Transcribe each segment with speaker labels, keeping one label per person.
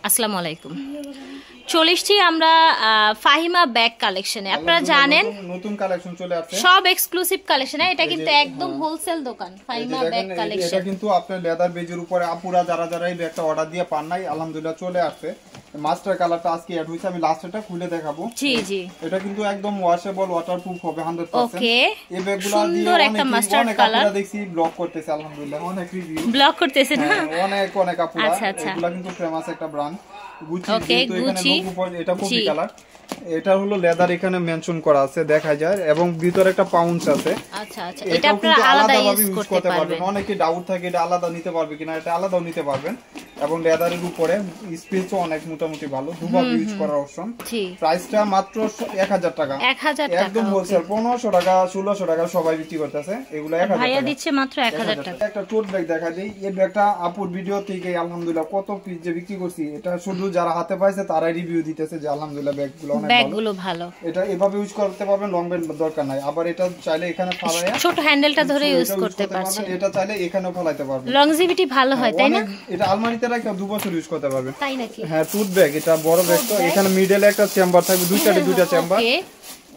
Speaker 1: আসসালামু আলাইকুম। চলে এসেছি আমরা ফাহিমা ব্যাগ কালেকশনে। আপনারা জানেন
Speaker 2: নতুন কালেকশন চলে আসছে,
Speaker 1: সব এক্সক্লুসিভ কালেকশন। এটা কিন্তু একদম হোলসেল দোকান ফাহিমা ব্যাগ কালেকশন।
Speaker 2: এটা কিন্তু আপনার লেদার বেজের উপরে আপুরা যারা এই ব্যাগটা অর্ডার দিয়ে পান নাই, আলহামদুলিল্লাহ চলে আসছে। মাস্টার কালারটা আজকে অ্যাড হইছে, আমি লাস্টটা খুলে দেখাবো।
Speaker 1: জি জি,
Speaker 2: এটা কিন্তু একদম ওয়াশেবল, ওয়াটারপ্রুফ হবে 100%।
Speaker 1: ওকে,
Speaker 2: এই ব্যাগগুলো
Speaker 1: সুন্দর একটা মাস্টার কালার।
Speaker 2: আমরা দেখছি ব্লগ করতেছে, আলহামদুলিল্লাহ অনেক রিভিউ
Speaker 1: ব্লগ করতেছে না,
Speaker 2: অনেক আপুরা। এগুলা কিন্তু ফেমাস একটা ব্র্যান্ড গুচি।
Speaker 1: ওকে, গুচি।
Speaker 2: এটা কফি কালার, এটা হলো লেদার এখানে মেনশন করা আছে, দেখা যায়, এবং ভিতরে একটা পাউন্স আছে।
Speaker 1: আচ্ছা আচ্ছা, এটা আপনারা আলাদা ইউজ করতে পারবেন।
Speaker 2: অনেকে ডাউট থাকে এটা আলাদা নিতে পারবে কিনা, এটা আলাদাও নিতে পারবেন। এবং লেদারের উপরে স্পেসও অনেক মোটামুটি ভালো, দুবার ইউজ করার অপশন। প্রাইসটা মাত্র 1000 টাকা,
Speaker 1: 1000 টাকা
Speaker 2: একদম হোলসেল। 1500 টাকা 1600 টাকা সবাই বিক্রি করতেছে, এগুলো 1000 টাকা
Speaker 1: ভাইয়া দিচ্ছে মাত্র 1000 টাকা।
Speaker 2: একটা টোট ব্যাগ দেখা যায়, এই ব্যাগটা আপুর ভিডিও থেকে আলহামদুলিল্লাহ কত পিস যে বিক্রি করছি, এটা শুধু যারা হাতে পাইছে তারাই রিভিউ দিতেছে যে আলহামদুলিল্লাহ ব্যাগগুলো অনেক ভালো। এটা এভাবে ইউজ করতে পারবেন, লং বেল্ট দরকার নাই। আবার এটা চাইলে এখানে ফালায়া
Speaker 1: ছোট হ্যান্ডেলটা ধরে ইউজ করতে পারছেন।
Speaker 2: এটা চাইলে এখানেও ফলাইতে পারবেন,
Speaker 1: লংজিভিটি ভালো হয়, তাই না?
Speaker 2: এটা আলমারিতে রাখা 2 বছর ইউজ করতে পারবেন।
Speaker 1: তাই নাকি?
Speaker 2: হ্যাঁ, টুথ ব্যাগ। এটা বড় ব্যাগ, তো এখানে মিডলে একটা চেম্বার থাকবে, দুইটা চেম্বার,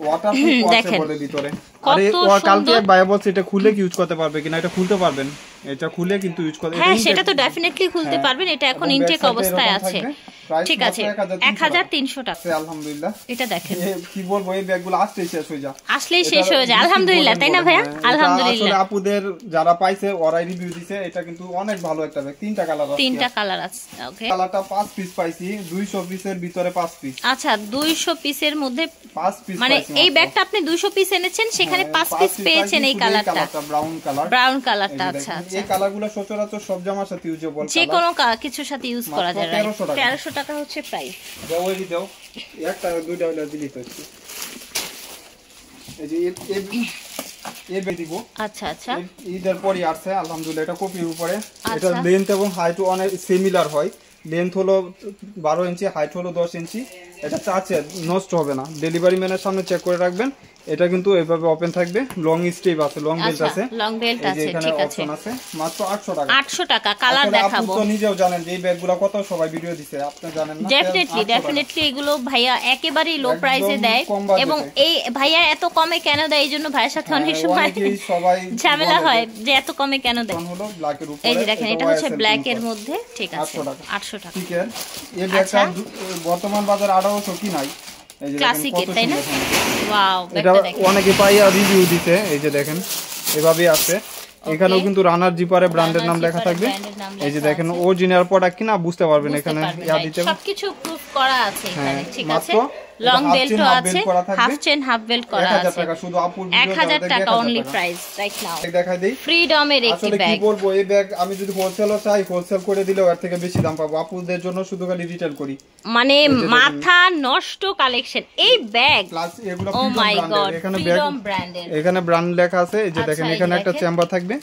Speaker 2: ওয়াটারপ্রুফ আছে বলে ভিতরে। আরে কালকে ভাইয়া বলছে এটা খুলে কি ইউজ করতে পারবে কিনা, এটা খুলতে পারবেন, এটা খুলে কিন্তু ইউজ করতে।
Speaker 1: হ্যাঁ, সেটা তো ডেফিনেটলি খুলতে পারবেন। এটা এখন ইনটেক অবস্থায় আছে। ঠিক আছে, 1300 টাকা।
Speaker 2: আলহামদুলিল্লাহ।
Speaker 1: এটা দেখেন,
Speaker 2: কি বলবো, এই ব্যাগগুলো আসলেই শেষ হয়ে যায়,
Speaker 1: আলহামদুলিল্লাহ, তাই না ভাইয়া? আলহামদুলিল্লাহ।
Speaker 2: আসলে আপুদের যারা পাইছে ওরাই রিভিউ দিছে, এটা কিন্তু অনেক ভালো একটা ব্যাগ। 3টা কালার আছে। ওকে, কালারটা 5 পিস পাইছি, 200 পিসের ভিতরে 5 পিস।
Speaker 1: আচ্ছা, 200 পিসের মধ্যে
Speaker 2: 5 পিস,
Speaker 1: মানে এই ব্যাগটা আপনি 200 পিস এনেছেন, সেখানে 5 পিস পেয়েছেন। এই কালারটা ব্রাউন কালারটা। আচ্ছা আচ্ছা,
Speaker 2: এই কালারগুলো সচরাচর সব জামার সাথে ইউজেবল,
Speaker 1: যে কোনো কিছুর সাথে ইউজ করা যায়। 1300 টাকা হচ্ছে প্রাইস।
Speaker 2: দাও একটা দুইটা হলে দিলি তো। এই যে এই ব্যাগ দিব।
Speaker 1: আচ্ছা আচ্ছা,
Speaker 2: ঈদের পরই আসছে আলহামদুলিল্লাহ। এটা কপির উপরে, এটা লেন্থ এবং হাইট অনেক সিমিলার হয়। লেন্থ হলো 12 ইঞ্চি, হাইট হলো 10 ইঞ্চি। এটা চাচে নষ্ট হবে না, ডেলিভারি ম্যানের সামনে চেক করে রাখবেন। এটা কিন্তু এইভাবে ওপেন থাকবে, লং স্টেপ আছে, লং বেল্ট আছে, ঠিক আছে। মাত্র 800 টাকা।
Speaker 1: 800 টাকা। কালার দেখাবো।
Speaker 2: আপনি তো নিজেও জানেন যে এই ব্যাগগুলো কত সবাই ভিডিও দিছে, আপনি জানেন না?
Speaker 1: ডেফিনেটলি এগুলো ভাইয়া একেবারেই লো প্রাইসে দেয়। এবং এই ভাইয়া এত কমে কেন দেয়, এই জন্য ভাইয়ের সাথে অনেক সময় ঝামেলা হয় যে এত কমে কেন দেয়। এই যে দেখেন, এটা হচ্ছে ব্ল্যাক এর মধ্যে, ঠিক আছে, 800 টাকা।
Speaker 2: ঠিক আছে, এই ব্যাগটা বর্তমান বাজারে 1800 কি নাই,
Speaker 1: ক্লাসিকের, তাই না? ওয়াও,
Speaker 2: এটা অনেকে পাইয়া রিভিউ দিতে। এই যে দেখেন, এভাবে আছে। এখানেও কিন্তু রানার জিপারে ব্র্যান্ডের নাম লেখা থাকবে। এই যে দেখেন, অরিজিনাল প্রোডাক্ট কিনা বুঝতে পারবেন, এখানে ইয়া দিতে
Speaker 1: সবকিছু প্রুফ করা আছে এখানে, ঠিক আছে। লং বেল্টও আছে, হাফ চেন হাফ বেল্ট করা আছে।
Speaker 2: 1000 টাকা শুধু আপুর ভিডিও
Speaker 1: 1000 টাকা অনলি প্রাইস রাইট নাও।
Speaker 2: দেখাই দেই,
Speaker 1: ফ্রিডমের একটি ব্যাগ।
Speaker 2: কি বলবো, এই ব্যাগ আমি যদি হোলসেলও চাই, হোলসেল করে দিলেও এর থেকে বেশি দাম পাবো। আপুদের জন্য শুধু খালি রিটেল করি,
Speaker 1: মানে মাথা নষ্ট কালেকশন এই ব্যাগ।
Speaker 2: প্লাস এগুলো
Speaker 1: ও মাই গড,
Speaker 2: ফ্রিডম ব্র্যান্ডের, এখানে ব্র্যান্ড লেখা আছে। এই যে দেখেন, এখানে একটা চেম্বার থাকবে,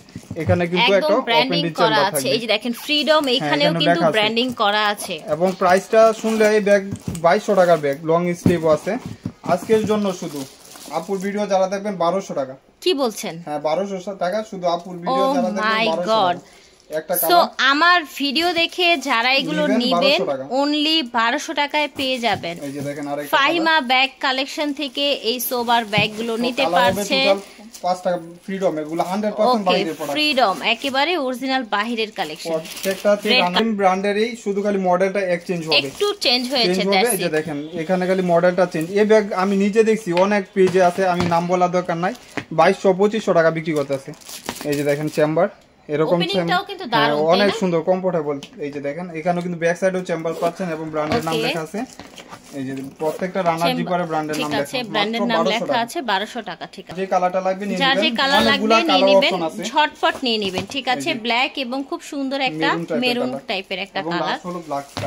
Speaker 2: এখানে কিন্তু একটা
Speaker 1: ব্র্যান্ডিং করা আছে। এই যে দেখেন, ফ্রিডম এখানেও কিন্তু ব্র্যান্ডিং করা আছে।
Speaker 2: এবং প্রাইসটা শুনলে এই ব্যাগ 2200 টাকার ব্যাগ, লং স্লিভ আছে। আজকের জন্য শুধু আপুর ভিডিও যারা দেখবেন 1200 টাকা।
Speaker 1: কি বলছেন?
Speaker 2: হ্যাঁ, 1200 টাকা শুধু আপুর ভিডিও যারা দেখবেন 1200 টাকা।
Speaker 1: সো আমার ভিডিও দেখে যারা এগুলো নেবেন অনলি 1200 টাকায় পেয়ে যাবেন।
Speaker 2: এই যে দেখেন, আরেকটা
Speaker 1: ফাহিমা ব্যাগ কালেকশন থেকে এই সোবার ব্যাগগুলো নিতে পারছেন।
Speaker 2: 5 টাকা ফ্রিডম, এগুলো 100% বাইরের প্রোডাক্ট।
Speaker 1: ফ্রিডম একেবারে অরিজিনাল বাহিরের কালেকশন।
Speaker 2: প্রত্যেকটা রানিং ব্র্যান্ডেরই, শুধু খালি মডেলটা এক্সচেঞ্জ হবে,
Speaker 1: একটু চেঞ্জ হয়েছে।
Speaker 2: এই যে দেখেন, এখানে খালি মডেলটা চেঞ্জ। এই ব্যাগ আমি নিজে দেখছি, অনেক পেজে আছে, আমি নাম বলার দরকার নাই। 2200-2500 টাকা বিক্রি করতেছে। এই যে দেখেন, চেম্বার এরকম অনেক সুন্দর, কমফোর্টেবল। এই যে দেখেন, এখানেও কিন্তু ব্যাক সাইডেও চেম্বার পাচ্ছেন এবং ব্র্যান্ডের নাম লেখা আছে। এই যে প্রত্যেকটা রানার জিপারে ব্র্যান্ডের নাম লেখা আছে,
Speaker 1: ব্র্যান্ডের নাম লেখা আছে। 1200 টাকা, ঠিক আছে।
Speaker 2: যে কালারটা লাগবে নিয়ে নেবেন,
Speaker 1: যে কালার লাগবে নিয়ে নেবেন, ঝটপট নিয়ে নেবেন, ঠিক আছে। ব্ল্যাক এবং খুব সুন্দর একটা মেরুন টাইপের একটা কালার,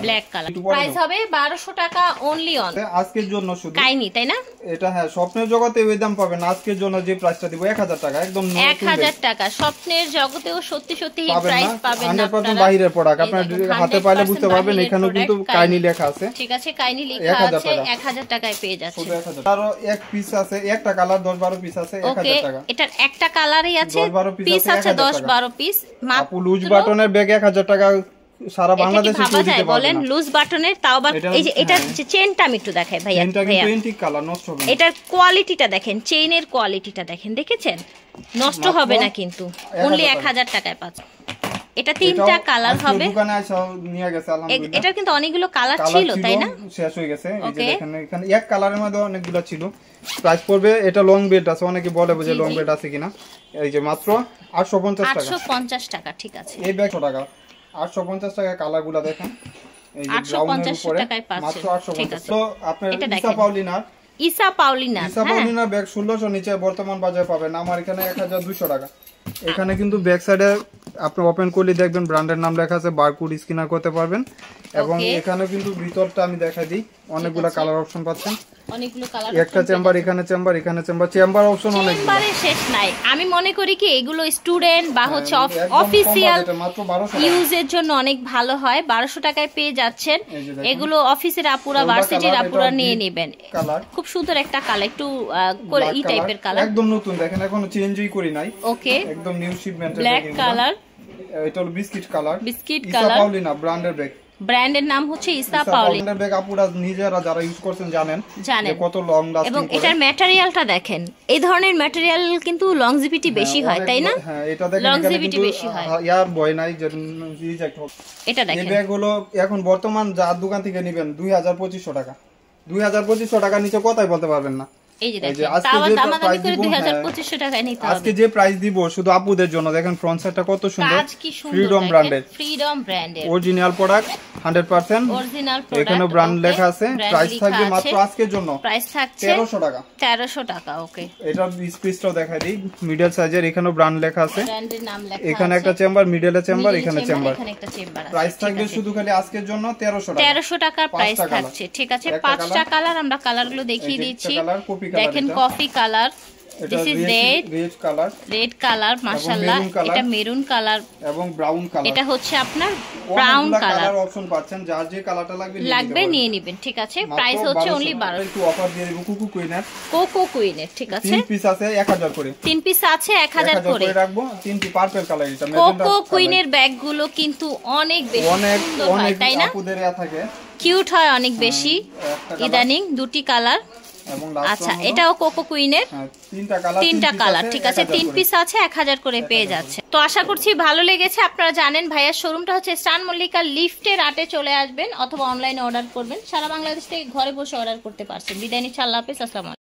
Speaker 1: ব্ল্যাক কালার। প্রাইস হবে 1200 টাকা অনলি অন
Speaker 2: আজকের জন্য শুধু।
Speaker 1: কাইনি, তাই না?
Speaker 2: এটা হ্যাঁ, স্বপ্নের জগতে ওই দাম পাবেন। আজকের জন্য যে প্রাইসটা দিব 1000 টাকা, একদম
Speaker 1: 1000 টাকা। স্বপ্নের জগতেও সত্যি সত্যি এই প্রাইস পাবেন না।
Speaker 2: 100% বাইরের প্রোডাক্ট, আপনারা হাতে পাইলে বুঝতে পারবেন। এখানেও কিন্তু কাইনি লেখা আছে,
Speaker 1: ঠিক আছে, কাইনি লেখা আছে। 1000 টাকায় পেয়ে যাচ্ছে।
Speaker 2: আরো এক পিস আছে, একটা কালার 10-12 পিস আছে, 1000 টাকা।
Speaker 1: এটার একটা কালারই আছে, পিস আছে 10-12 পিস।
Speaker 2: আপু লুজ বাটনের ব্যাগ 1000 টাকা সারা বাংলাদেশে কেউ দিতে পারবে না।
Speaker 1: বলেন লুজ বাটনের, তাও আবার এই যে এটা চেইনটা আমি একটু দেখাই ভাইয়া,
Speaker 2: চেইনটা কিন্তু এন্টিক কালার, নষ্ট হবে না।
Speaker 1: এটার কোয়ালিটিটা দেখেন, চেইনের কোয়ালিটিটা দেখেন, দেখেছেন? নষ্ট হবে না কিন্তু, অনলি 1000 টাকায় পাচ্ছেন। এটা তিনটা কালার হবে,
Speaker 2: দোকানে এসে নিয়ে গেছে আলহামদুলিল্লাহ।
Speaker 1: এটা কিন্তু অনেকগুলো কালার ছিল তাই না,
Speaker 2: শেষ হয়ে গেছে। এই যে দেখেন এখানে এক কালারের মধ্যে অনেকগুলো ছিল। প্রাইস পড়বে, এটা লং বেল্ট আছে, অনেকে বলে যে লং বেল্ট আছে কিনা, এই যে মাত্র 850 টাকা।
Speaker 1: 850 টাকা, ঠিক আছে।
Speaker 2: এই ব্যাগ 100 টাকা, 850 টাকা। কালারগুলো দেখেন, এই যে ব্রাউনের উপরে মাত্র 850। তো আপনার ইসা পাউলিনার ব্যাগ 1600 নিচে বর্তমান বাজারে পাবেন, আমার এখানে 1200 টাকা। এখানে কিন্তু ব্যাক সাইডে আপনি ওপেন করলে দেখবেন ব্র্যান্ডের নাম লেখা আছে, বারকোড স্ক্যানার করতে পারবেন। এবং এখানে কিন্তু ভিতরটা আমি দেখাই দিই, অনেকগুলো কালার অপশন পাচ্ছেন,
Speaker 1: অনেকগুলো কালার,
Speaker 2: একটা চেম্বার, এখানে চেম্বার, এখানে চেম্বার, চেম্বার অপশন অনেক,
Speaker 1: চেম্বারে শেষ নাই। আমি মনে করি কি এগুলো স্টুডেন্ট বা হচ্ছে অফিসিয়াল ইউজের জন্য অনেক ভালো হয়। 1200 টাকায় পেয়ে যাচ্ছেন এগুলো। অফিসের আপুরা, ভার্সিটির আপুরা নিয়ে নেবেন। খুব সুন্দর একটা কালার, একটু এই টাইপের কালার,
Speaker 2: একদম নতুন, দেখেন এখনো চেঞ্জই করি নাই।
Speaker 1: ওকে,
Speaker 2: একদম নিউ শিপমেন্ট,
Speaker 1: ব্ল্যাক কালার,
Speaker 2: এটা হলো বিস্কিট কালার,
Speaker 1: বিস্কিট কালার,
Speaker 2: ইসা পাউলিনা ব্র্যান্ডের ব্যাগ।
Speaker 1: ব্র্যান্ডের নাম হচ্ছে ইসা পাউলিনা
Speaker 2: ব্যাগ। আপুরা নিজেরা যারা ইউজ করছেন জানেন কত লং লাস্টিং।
Speaker 1: এবং এটার ম্যাটেরিয়ালটা দেখেন, এই ধরনের ম্যাটেরিয়াল কিন্তু লংজিভিটি বেশি হয় তাই না?
Speaker 2: হ্যাঁ, এটা দেখেন
Speaker 1: লংজিভিটি বেশি হয়,
Speaker 2: ইয়ার ভয় নাই যে রিজেক্ট হবে।
Speaker 1: এটা দেখেন,
Speaker 2: এই ব্যাগ হলো এখন বর্তমান যার দোকান থেকে নেবেন 2500 টাকা। 2500 টাকা নিচে কথাই বলতে পারবেন না।
Speaker 1: এই যে দেখেন, তাও দামাদামি করে 2500 টাকায় নিতে হবে।
Speaker 2: আজকে যে প্রাইস দিব শুধু আপুদের জন্য, দেখেন ফ্রন্ট সাইডটা কত সুন্দর, ফ্রিডম ব্র্যান্ডের,
Speaker 1: ফ্রিডম ব্র্যান্ডের
Speaker 2: অরিজিনাল প্রোডাক্ট, 100%
Speaker 1: অরিজিনাল প্রোডাক্ট।
Speaker 2: এখানে ব্র্যান্ড লেখা আছে। প্রাইস থাকবে মাত্র আজকের জন্য,
Speaker 1: প্রাইস থাকছে
Speaker 2: 1300 টাকা।
Speaker 1: 1300 টাকা, ওকে।
Speaker 2: এটা স্পেসটাও দেখাই দিই, মিডল সাইজের, এখানেও ব্র্যান্ড লেখা আছে,
Speaker 1: ব্র্যান্ডের নাম লেখা আছে।
Speaker 2: এখানে একটা চেম্বার, মিডলে চেম্বার, এখানে চেম্বার,
Speaker 1: এখানে একটা চেম্বার আছে।
Speaker 2: প্রাইস থাকবে শুধু খালি আজকের জন্য 1300 টাকা।
Speaker 1: 1300 টাকার প্রাইস থাকছে, ঠিক আছে। 5টা কালার, আমরা কালারগুলো দেখিয়ে দিচ্ছি। দেখেন coffee colour, this is red colour, মাশাআল্লাহ। এটা মেরুন কালার
Speaker 2: এবং ব্রাউন কালার,
Speaker 1: এটা হচ্ছে আপনার ব্রাউন কালার
Speaker 2: অপশন পাচ্ছেন, যার যে কালারটা
Speaker 1: লাগবে নিয়ে নেবেন, ঠিক আছে। প্রাইস হচ্ছে অনলি 1200।
Speaker 2: একটু অফার দিয়ে দেব
Speaker 1: কোকো কুইনের, ঠিক আছে।
Speaker 2: 3 পিস আছে 1000 করে,
Speaker 1: 3 পিস আছে 1000 করে
Speaker 2: রাখবো। 3টি পার্পল কালার, এটা
Speaker 1: কোকো কুইনের ব্যাগগুলো কিন্তু অনেক বেশি সুন্দর হয় তাই না?
Speaker 2: আপুদের থাকে,
Speaker 1: কিউট হয় অনেক বেশি ইদানিং। 2টি কালার, আচ্ছা এটাও কোকো কুইনের, 3টা কালার, ঠিক আছে। 3 পিস আছে 1000 করে পেয়ে যাচ্ছে। তো আশা করছি ভালো লেগেছে। আপনারা জানেন ভাইয়ার শোরুমটা হচ্ছে স্টান মল্লিকা লিফটের 8-এ চলে আসবেন অথবা অনলাইনে অর্ডার করবেন। সারা বাংলাদেশ থেকে ঘরে বসে অর্ডার করতে পারছেন। বিদায় নিচ্ছি, আল্লাহ হাফেজ, আসসালামু আলাইকুম।